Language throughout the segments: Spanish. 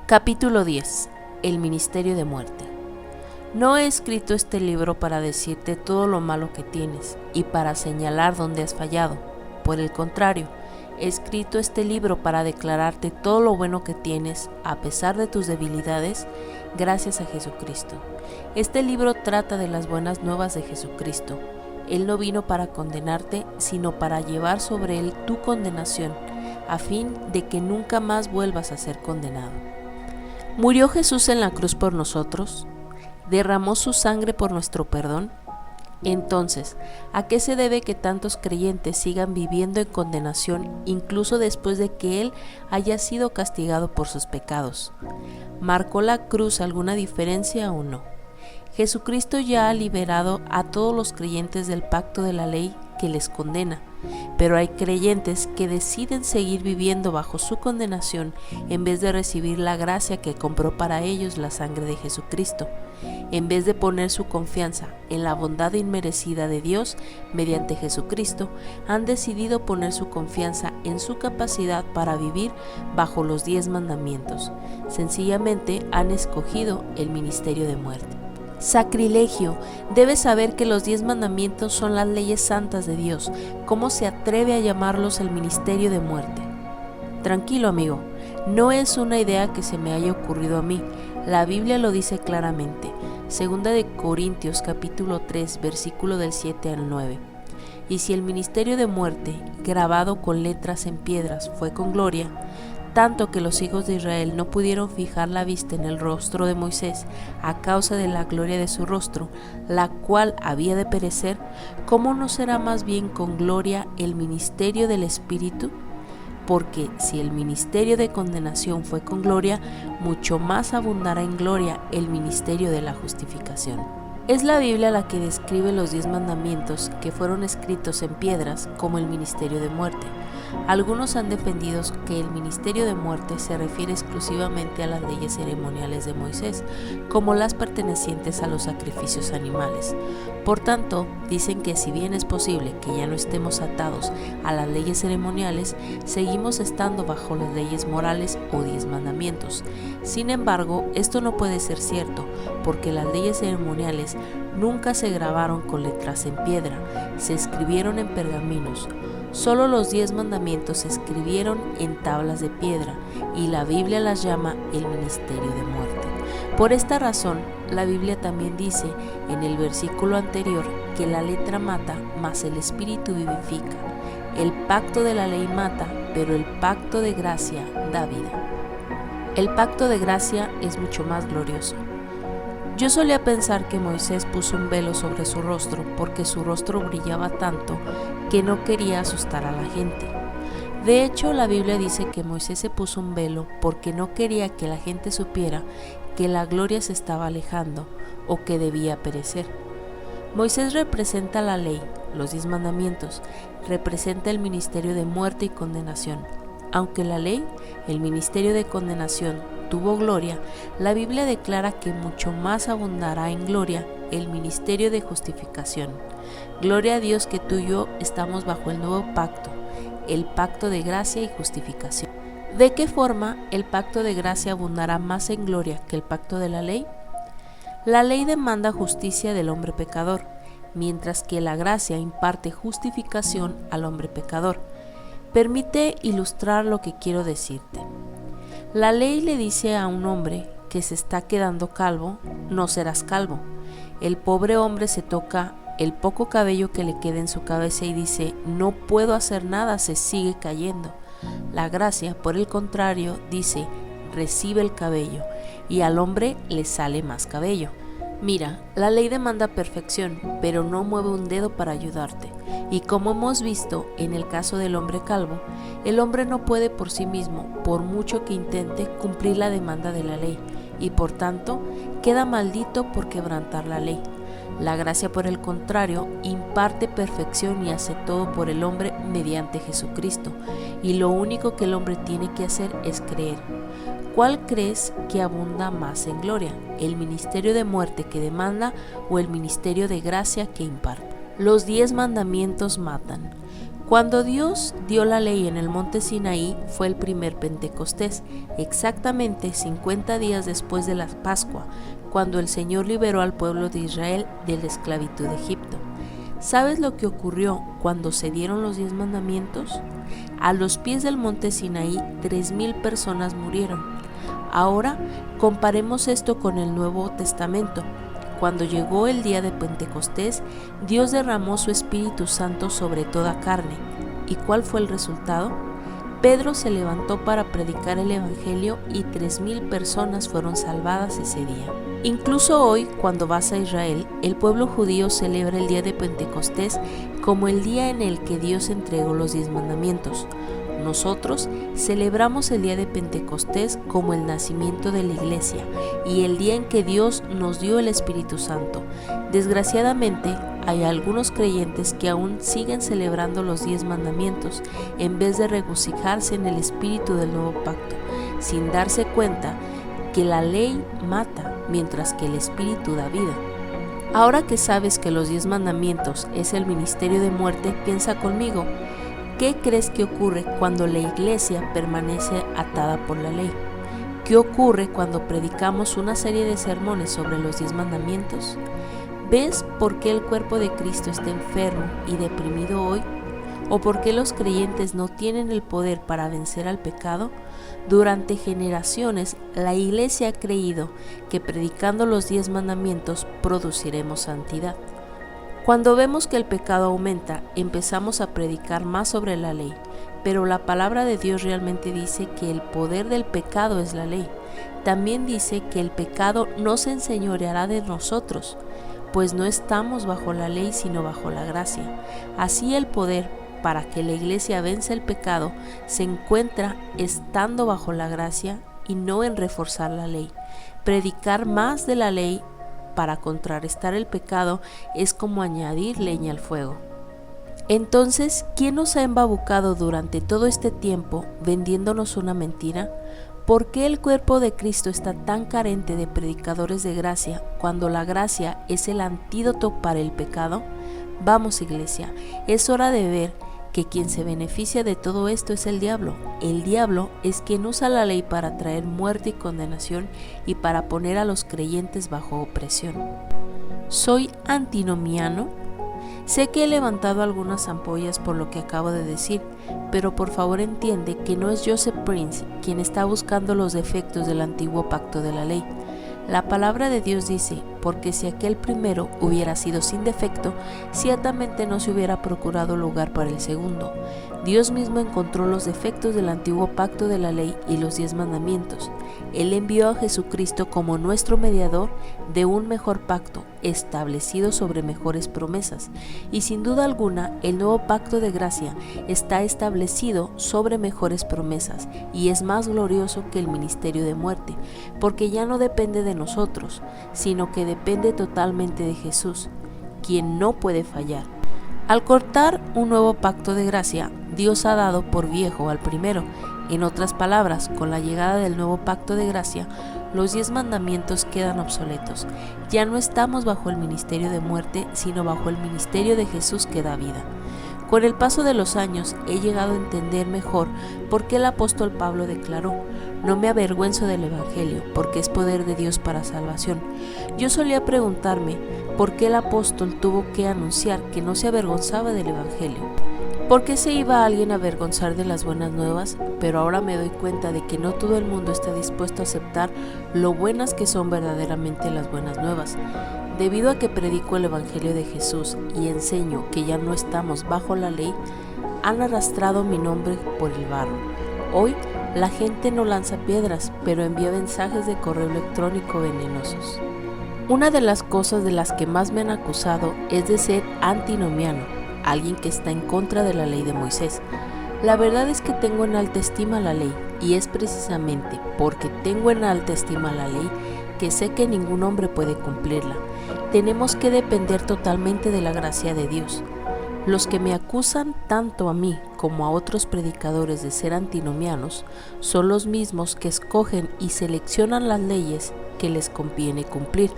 Capítulo 10. El ministerio de muerte. No he escrito este libro para decirte todo lo malo que tienes y para señalar dónde has fallado. Por el contrario, he escrito este libro para declararte todo lo bueno que tienes a pesar de tus debilidades, gracias a Jesucristo. Este libro trata de las buenas nuevas de Jesucristo. Él no vino para condenarte, sino para llevar sobre él tu condenación, a fin de que nunca más vuelvas a ser condenado. ¿Murió Jesús en la cruz por nosotros? ¿Derramó su sangre por nuestro perdón? Entonces, ¿a qué se debe que tantos creyentes sigan viviendo en condenación incluso después de que Él haya sido castigado por sus pecados? ¿Marcó la cruz alguna diferencia o no? Jesucristo ya ha liberado a todos los creyentes del pacto de la ley que les condena, pero hay creyentes que deciden seguir viviendo bajo su condenación en vez de recibir la gracia que compró para ellos la sangre de Jesucristo. En vez de poner su confianza en la bondad inmerecida de Dios mediante Jesucristo, han decidido poner su confianza en su capacidad para vivir bajo los 10 mandamientos. Sencillamente han escogido el ministerio de muerte. Sacrilegio. Debes saber que los 10 mandamientos son las leyes santas de Dios. ¿Cómo se atreve a llamarlos el ministerio de muerte? Tranquilo, amigo, no es una idea que se me haya ocurrido a mí. La Biblia lo dice claramente. Segunda de Corintios capítulo 3, versículo del 7 al 9. Y si el ministerio de muerte, grabado con letras en piedras, fue con gloria, tanto que los hijos de Israel no pudieron fijar la vista en el rostro de Moisés a causa de la gloria de su rostro, la cual había de perecer, ¿cómo no será más bien con gloria el ministerio del Espíritu? Porque si el ministerio de condenación fue con gloria, mucho más abundará en gloria el ministerio de la justificación. Es la Biblia la que describe los 10 mandamientos que fueron escritos en piedras como el ministerio de muerte. Algunos han defendido que el ministerio de muerte se refiere exclusivamente a las leyes ceremoniales de Moisés, como las pertenecientes a los sacrificios animales. Por tanto, dicen que si bien es posible que ya no estemos atados a las leyes ceremoniales, seguimos estando bajo las leyes morales o 10 mandamientos. Sin embargo, esto no puede ser cierto, porque las leyes ceremoniales nunca se grabaron con letras en piedra, se escribieron en pergaminos. Solo los 10 mandamientos se escribieron en tablas de piedra y la Biblia las llama el ministerio de muerte. Por esta razón, la Biblia también dice en el versículo anterior que la letra mata, mas el espíritu vivifica. El pacto de la ley mata, pero el pacto de gracia da vida. El pacto de gracia es mucho más glorioso. Yo solía pensar que Moisés puso un velo sobre su rostro porque su rostro brillaba tanto que no quería asustar a la gente. De hecho, la Biblia dice que Moisés se puso un velo porque no quería que la gente supiera que la gloria se estaba alejando o que debía perecer. Moisés representa la ley, los 10 mandamientos, representa el ministerio de muerte y condenación. Aunque la ley, el ministerio de condenación, tuvo gloria, la Biblia declara que mucho más abundará en gloria el ministerio de justificación. Gloria a Dios que tú y yo estamos bajo el nuevo pacto, el pacto de gracia y justificación. ¿De qué forma el pacto de gracia abundará más en gloria que el pacto de la ley? La ley demanda justicia del hombre pecador, mientras que la gracia imparte justificación al hombre pecador. Permite ilustrar lo que quiero decirte. La ley le dice a un hombre que se está quedando calvo, no serás calvo. El pobre hombre se toca el poco cabello que le queda en su cabeza y dice, no puedo hacer nada, se sigue cayendo. La gracia, por el contrario, dice, recibe el cabello, y al hombre le sale más cabello. Mira, la ley demanda perfección, pero no mueve un dedo para ayudarte. Y como hemos visto en el caso del hombre calvo, el hombre no puede por sí mismo, por mucho que intente, cumplir la demanda de la ley, y por tanto, queda maldito por quebrantar la ley. La gracia, por el contrario, imparte perfección y hace todo por el hombre mediante Jesucristo, y lo único que el hombre tiene que hacer es creer. ¿Cuál crees que abunda más en gloria? ¿El ministerio de muerte que demanda o el ministerio de gracia que imparte? Los 10 mandamientos matan. Cuando Dios dio la ley en el monte Sinaí fue el primer Pentecostés, exactamente 50 días después de la Pascua, cuando el Señor liberó al pueblo de Israel de la esclavitud de Egipto. ¿Sabes lo que ocurrió cuando se dieron los 10 mandamientos? A los pies del monte Sinaí, 3,000 personas murieron. Ahora comparemos esto con el Nuevo Testamento. Cuando llegó el día de Pentecostés, Dios derramó su Espíritu Santo sobre toda carne. ¿Y cuál fue el resultado? Pedro se levantó para predicar el Evangelio y 3,000 personas fueron salvadas ese día. Incluso hoy, cuando vas a Israel, el pueblo judío celebra el día de Pentecostés como el día en el que Dios entregó los 10 mandamientos. Nosotros celebramos el día de Pentecostés como el nacimiento de la iglesia y el día en que Dios nos dio el Espíritu Santo. Desgraciadamente, hay algunos creyentes que aún siguen celebrando los 10 mandamientos en vez de regocijarse en el Espíritu del nuevo pacto, sin darse cuenta que la ley mata, mientras que el Espíritu da vida. Ahora que sabes que los 10 mandamientos es el ministerio de muerte, piensa conmigo. ¿Qué crees que ocurre cuando la iglesia permanece atada por la ley? ¿Qué ocurre cuando predicamos una serie de sermones sobre los 10 mandamientos? ¿Ves por qué el cuerpo de Cristo está enfermo y deprimido hoy? ¿O por qué los creyentes no tienen el poder para vencer al pecado? Durante generaciones, la iglesia ha creído que predicando los 10 mandamientos produciremos santidad. Cuando vemos que el pecado aumenta, empezamos a predicar más sobre la ley, pero la palabra de Dios realmente dice que el poder del pecado es la ley. También dice que el pecado no se enseñoreará de nosotros, pues no estamos bajo la ley sino bajo la gracia. Así el poder para que la iglesia vence el pecado se encuentra estando bajo la gracia y no en reforzar la ley. Predicar más de la ley para contrarrestar el pecado es como añadir leña al fuego. Entonces, ¿quién nos ha embabucado durante todo este tiempo vendiéndonos una mentira? ¿Por qué el cuerpo de Cristo está tan carente de predicadores de gracia cuando la gracia es el antídoto para el pecado? Vamos, iglesia, es hora de ver que quien se beneficia de todo esto es el diablo. El diablo es quien usa la ley para traer muerte y condenación y para poner a los creyentes bajo opresión. ¿Soy antinomiano? Sé que he levantado algunas ampollas por lo que acabo de decir, pero por favor entiende que no es Joseph Prince quien está buscando los defectos del antiguo pacto de la ley. La palabra de Dios dice, porque si aquel primero hubiera sido sin defecto, ciertamente no se hubiera procurado lugar para el segundo. Dios mismo encontró los defectos del antiguo pacto de la ley y los 10 mandamientos. Él envió a Jesucristo como nuestro mediador de un mejor pacto, establecido sobre mejores promesas. Y sin duda alguna, el nuevo pacto de gracia está establecido sobre mejores promesas y es más glorioso que el ministerio de muerte, porque ya no depende de nosotros, sino que depende totalmente de Jesús, quien no puede fallar. Al cortar un nuevo pacto de gracia, Dios ha dado por viejo al primero. En otras palabras, con la llegada del nuevo pacto de gracia, los 10 mandamientos quedan obsoletos. Ya no estamos bajo el ministerio de muerte, sino bajo el ministerio de Jesús que da vida. Con el paso de los años he llegado a entender mejor por qué el apóstol Pablo declaró: no me avergüenzo del Evangelio, porque es poder de Dios para salvación. Yo solía preguntarme por qué el apóstol tuvo que anunciar que no se avergonzaba del Evangelio. ¿Por qué se iba alguien a avergonzar de las buenas nuevas? Pero ahora me doy cuenta de que no todo el mundo está dispuesto a aceptar lo buenas que son verdaderamente las buenas nuevas. Debido a que predico el Evangelio de Jesús y enseño que ya no estamos bajo la ley, han arrastrado mi nombre por el barro. Hoy la gente no lanza piedras, pero envía mensajes de correo electrónico venenosos. Una de las cosas de las que más me han acusado es de ser antinomiano, alguien que está en contra de la ley de Moisés. La verdad es que tengo en alta estima la ley, y es precisamente porque tengo en alta estima la ley que sé que ningún hombre puede cumplirla. Tenemos que depender totalmente de la gracia de Dios. Los que me acusan tanto a mí como a otros predicadores de ser antinomianos son los mismos que escogen y seleccionan las leyes que les conviene cumplir.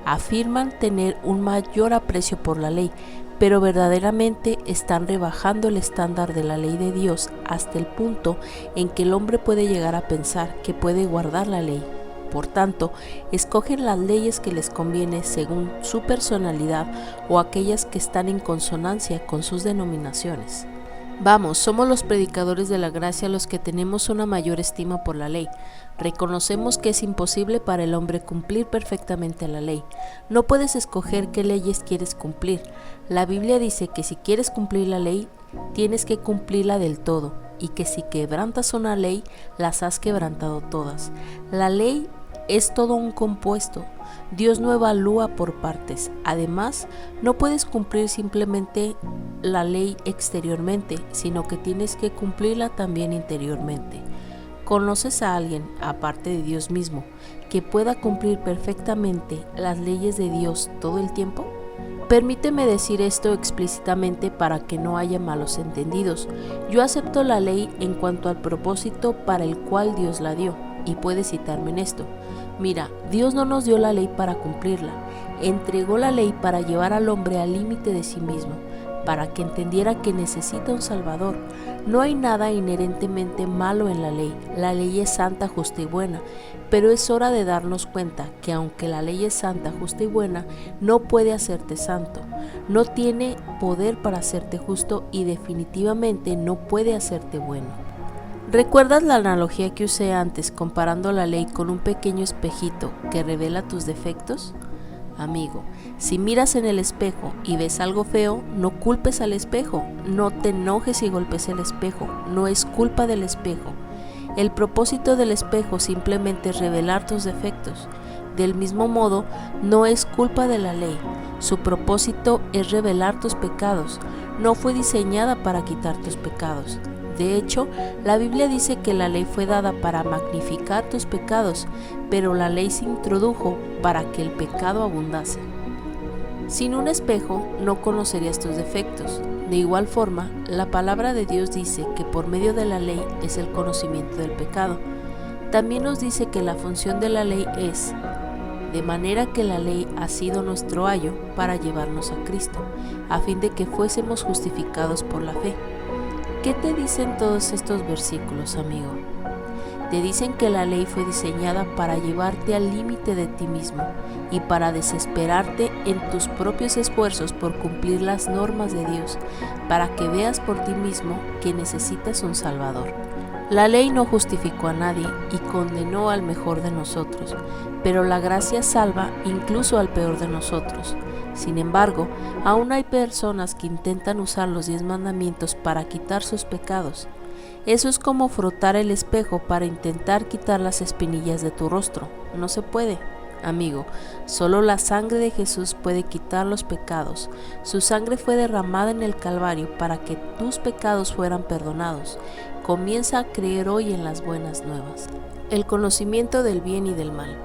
Afirman tener un mayor aprecio por la ley, pero verdaderamente están rebajando el estándar de la ley de Dios hasta el punto en que el hombre puede llegar a pensar que puede guardar la ley. Por tanto, escogen las leyes que les conviene según su personalidad o aquellas que están en consonancia con sus denominaciones. Vamos, somos los predicadores de la gracia los que tenemos una mayor estima por la ley. Reconocemos que es imposible para el hombre cumplir perfectamente la ley. No puedes escoger qué leyes quieres cumplir. La Biblia dice que si quieres cumplir la ley, tienes que cumplirla del todo, y que si quebrantas una ley, las has quebrantado todas. La ley es todo un compuesto. Dios no evalúa por partes. Además, no puedes cumplir simplemente la ley exteriormente, sino que tienes que cumplirla también interiormente. ¿Conoces a alguien, aparte de Dios mismo, que pueda cumplir perfectamente las leyes de Dios todo el tiempo? Permíteme decir esto explícitamente para que no haya malos entendidos. Yo acepto la ley en cuanto al propósito para el cual Dios la dio, y puedes citarme en esto. Mira, Dios no nos dio la ley para cumplirla, entregó la ley para llevar al hombre al límite de sí mismo, para que entendiera que necesita un Salvador. No hay nada inherentemente malo en la ley es santa, justa y buena, pero es hora de darnos cuenta que aunque la ley es santa, justa y buena, no puede hacerte santo, no tiene poder para hacerte justo y definitivamente no puede hacerte bueno. ¿Recuerdas la analogía que usé antes comparando la ley con un pequeño espejito que revela tus defectos? Amigo, si miras en el espejo y ves algo feo, no culpes al espejo, no te enojes y golpes el espejo, no es culpa del espejo. El propósito del espejo simplemente es revelar tus defectos. Del mismo modo, no es culpa de la ley, su propósito es revelar tus pecados, no fue diseñada para quitar tus pecados. De hecho, la Biblia dice que la ley fue dada para magnificar tus pecados, pero la ley se introdujo para que el pecado abundase. Sin un espejo no conocerías tus defectos. De igual forma, la palabra de Dios dice que por medio de la ley es el conocimiento del pecado. También nos dice que la función de la ley es, de manera que la ley ha sido nuestro ayo para llevarnos a Cristo, a fin de que fuésemos justificados por la fe. ¿Qué te dicen todos estos versículos, amigo? Te dicen que la ley fue diseñada para llevarte al límite de ti mismo y para desesperarte en tus propios esfuerzos por cumplir las normas de Dios, para que veas por ti mismo que necesitas un Salvador. La ley no justificó a nadie y condenó al mejor de nosotros, pero la gracia salva incluso al peor de nosotros. Sin embargo, aún hay personas que intentan usar los 10 mandamientos para quitar sus pecados. Eso es como frotar el espejo para intentar quitar las espinillas de tu rostro. No se puede, amigo. Solo la sangre de Jesús puede quitar los pecados. Su sangre fue derramada en el Calvario para que tus pecados fueran perdonados. Comienza a creer hoy en las buenas nuevas. El conocimiento del bien y del mal.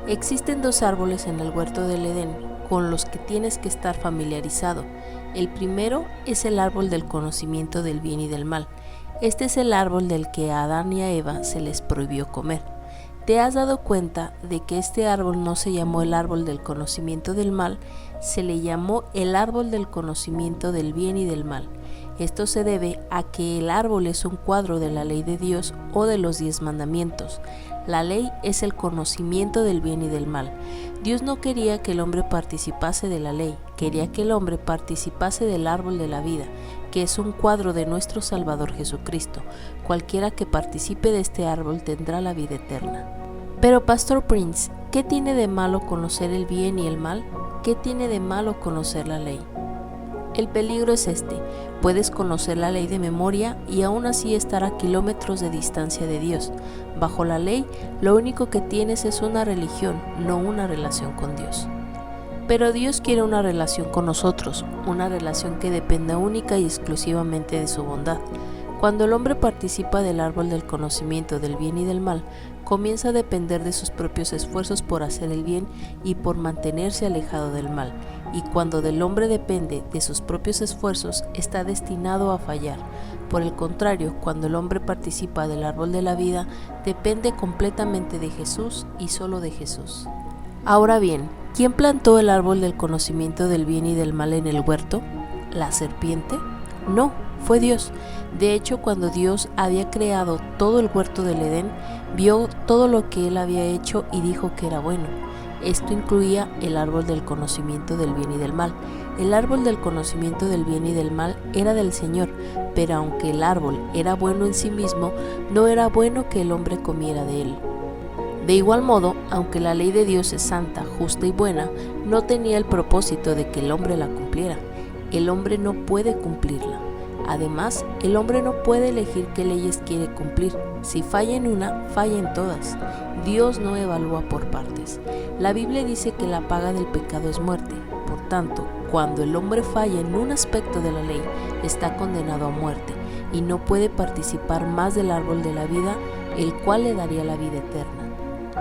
Existen 2 árboles en el huerto del Edén con los que tienes que estar familiarizado. El primero es el árbol del conocimiento del bien y del mal. Este es el árbol del que a Adán y a Eva se les prohibió comer. ¿Te has dado cuenta de que este árbol no se llamó el árbol del conocimiento del mal? Se le llamó el árbol del conocimiento del bien y del mal. Esto se debe a que el árbol es un cuadro de la ley de Dios o de los 10 mandamientos. La ley es el conocimiento del bien y del mal. Dios no quería que el hombre participase de la ley, quería que el hombre participase del árbol de la vida, que es un cuadro de nuestro Salvador Jesucristo. Cualquiera que participe de este árbol tendrá la vida eterna. Pero Pastor Prince, ¿qué tiene de malo conocer el bien y el mal? ¿Qué tiene de malo conocer la ley? El peligro es este: puedes conocer la ley de memoria y aún así estar a kilómetros de distancia de Dios. Bajo la ley, lo único que tienes es una religión, no una relación con Dios. Pero Dios quiere una relación con nosotros, una relación que dependa única y exclusivamente de su bondad. Cuando el hombre participa del árbol del conocimiento del bien y del mal, comienza a depender de sus propios esfuerzos por hacer el bien y por mantenerse alejado del mal. Y cuando del hombre depende de sus propios esfuerzos, está destinado a fallar. Por el contrario, cuando el hombre participa del árbol de la vida, depende completamente de Jesús y solo de Jesús. Ahora bien, ¿quién plantó el árbol del conocimiento del bien y del mal en el huerto? ¿La serpiente? No, fue Dios. De hecho, cuando Dios había creado todo el huerto del Edén, vio todo lo que él había hecho y dijo que era bueno. Esto incluía el árbol del conocimiento del bien y del mal. El árbol del conocimiento del bien y del mal era del Señor, pero aunque el árbol era bueno en sí mismo, no era bueno que el hombre comiera de él. De igual modo, aunque la ley de Dios es santa, justa y buena, no tenía el propósito de que el hombre la cumpliera. El hombre no puede cumplirla. Además, el hombre no puede elegir qué leyes quiere cumplir. Si falla en una, falla en todas. Dios no evalúa por partes. La Biblia dice que la paga del pecado es muerte. Por tanto, cuando el hombre falla en un aspecto de la ley, está condenado a muerte y no puede participar más del árbol de la vida, el cual le daría la vida eterna.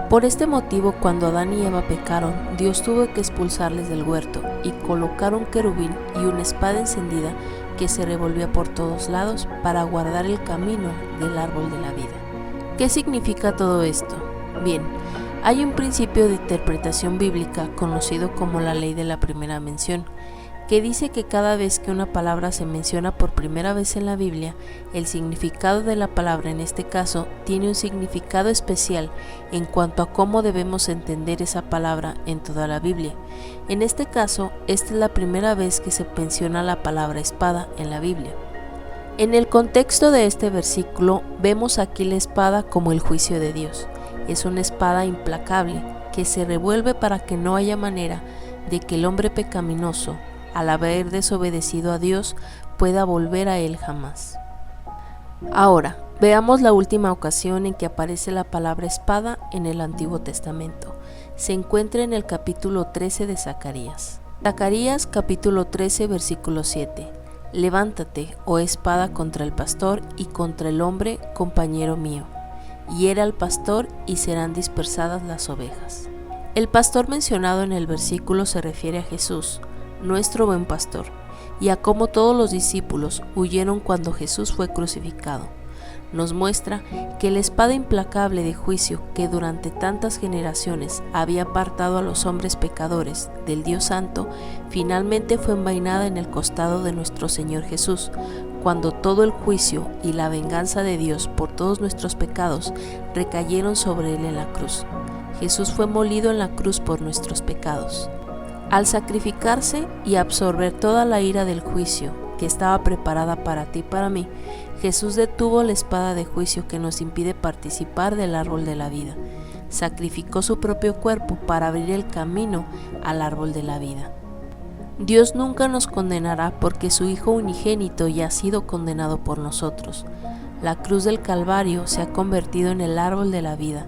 Por este motivo, cuando Adán y Eva pecaron, Dios tuvo que expulsarles del huerto y colocar un querubín y una espada encendida que se revolvía por todos lados para guardar el camino del árbol de la vida. ¿Qué significa todo esto? Bien, hay un principio de interpretación bíblica conocido como la ley de la primera mención, que dice que cada vez que una palabra se menciona por primera vez en la Biblia, el significado de la palabra en este caso tiene un significado especial en cuanto a cómo debemos entender esa palabra en toda la Biblia. En este caso, esta es la primera vez que se menciona la palabra espada en la Biblia. En el contexto de este versículo, vemos aquí la espada como el juicio de Dios. Es una espada implacable que se revuelve para que no haya manera de que el hombre pecaminoso, al haber desobedecido a Dios, pueda volver a él jamás. Ahora, veamos la última ocasión en que aparece la palabra espada en el Antiguo Testamento. Se encuentra en el capítulo 13 de Zacarías. Zacarías capítulo 13 versículo 7. Levántate, oh espada, contra el pastor y contra el hombre, compañero mío. Hiera al pastor y serán dispersadas las ovejas. El pastor mencionado en el versículo se refiere a Jesús, nuestro buen pastor, y a cómo todos los discípulos huyeron cuando Jesús fue crucificado. Nos muestra que la espada implacable de juicio que durante tantas generaciones había apartado a los hombres pecadores del Dios Santo, finalmente fue envainada en el costado de nuestro Señor Jesús, cuando todo el juicio y la venganza de Dios por todos nuestros pecados recayeron sobre él en la cruz. Jesús fue molido en la cruz por nuestros pecados. Al sacrificarse y absorber toda la ira del juicio que estaba preparada para ti y para mí, Jesús detuvo la espada de juicio que nos impide participar del árbol de la vida. Sacrificó su propio cuerpo para abrir el camino al árbol de la vida. Dios nunca nos condenará porque su Hijo unigénito ya ha sido condenado por nosotros. La cruz del Calvario se ha convertido en el árbol de la vida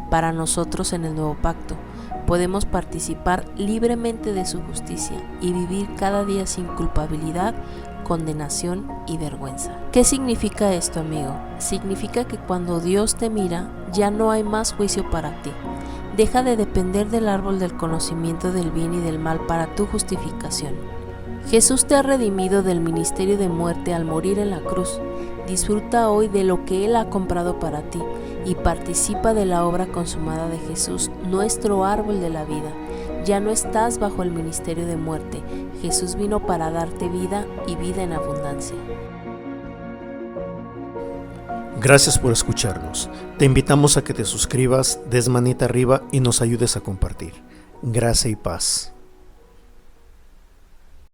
para nosotros en el nuevo pacto. Podemos participar libremente de su justicia y vivir cada día sin culpabilidad, condenación y vergüenza. ¿Qué significa esto, amigo? Significa que cuando Dios te mira, ya no hay más juicio para ti. Deja de depender del árbol del conocimiento del bien y del mal para tu justificación. Jesús te ha redimido del ministerio de muerte al morir en la cruz. Disfruta hoy de lo que Él ha comprado para ti y participa de la obra consumada de Jesús, nuestro árbol de la vida. Ya no estás bajo el ministerio de muerte. Jesús vino para darte vida y vida en abundancia. Gracias por escucharnos. Te invitamos a que te suscribas, des manita arriba y nos ayudes a compartir. Gracia y paz.